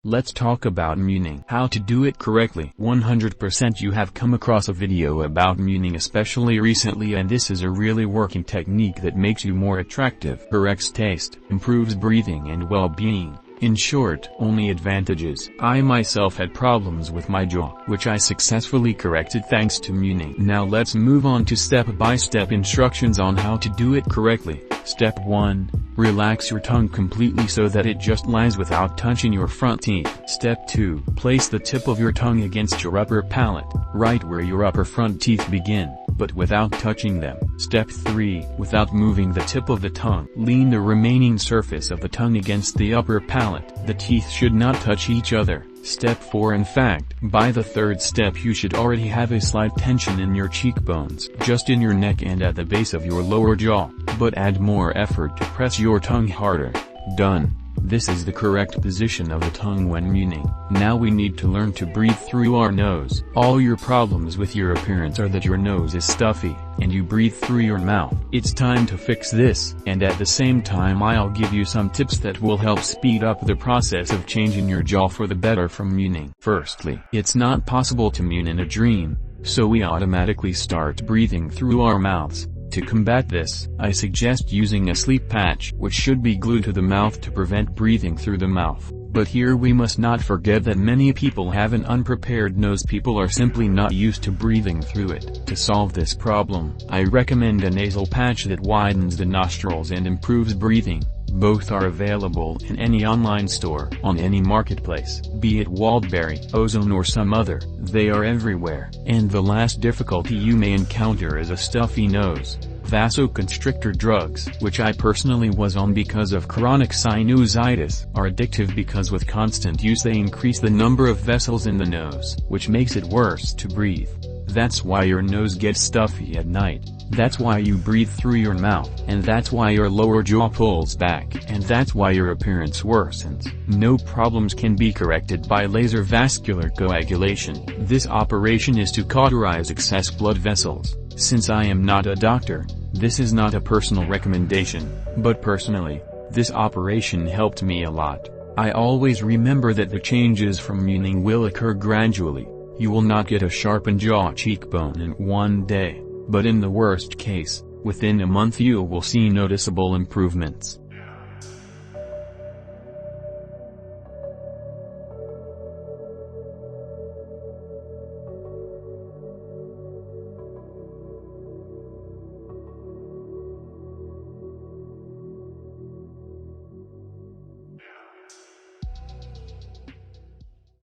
Let's talk about muning. How to do it correctly. 100% you have come across a video about muning especially recently, and this is a really working technique that makes you more attractive, corrects taste, improves breathing and well-being. In short, only advantages. I myself had problems with my jaw, which I successfully corrected thanks to muning. Now let's move on to step-by-step instructions on how to do it correctly. Step 1. Relax your tongue completely so that it just lies without touching your front teeth. Step 2. Place the tip of your tongue against your upper palate, right where your upper front teeth begin, but without touching them. Step 3. Without moving the tip of the tongue, lean the remaining surface of the tongue against the upper palate. The teeth should not touch each other. Step 4. In fact, by the third step you should already have a slight tension in your cheekbones, just in your neck and at the base of your lower jaw, but add more effort to press your tongue harder. Done. This is the correct position of the tongue when muning. Now we need to learn to breathe through our nose. All your problems with your appearance are that your nose is stuffy, and you breathe through your mouth. It's time to fix this, and at the same time I'll give you some tips that will help speed up the process of changing your jaw for the better from muning. Firstly, it's not possible to mune in a dream, so we automatically start breathing through our mouths. To combat this, I suggest using a sleep patch, which should be glued to the mouth to prevent breathing through the mouth. But here we must not forget that many people have an unprepared nose. People are simply not used to breathing through it. To solve this problem, I recommend a nasal patch that widens the nostrils and improves breathing. Both are available in any online store, on any marketplace, be it Wildberry, Ozone or some other, they are everywhere. And the last difficulty you may encounter is a stuffy nose. Vasoconstrictor drugs, which I personally was on because of chronic sinusitis, are addictive because with constant use they increase the number of vessels in the nose, which makes it worse to breathe. That's why your nose gets stuffy at night. That's why you breathe through your mouth, and that's why your lower jaw pulls back, and that's why your appearance worsens. No problems can be corrected by laser vascular coagulation. This operation is to cauterize excess blood vessels. Since I am not a doctor, this is not a personal recommendation, but personally, this operation helped me a lot. I always remember that the changes from muning will occur gradually. You will not get a sharpened jaw cheekbone in one day, but in the worst case, within a month you will see noticeable improvements.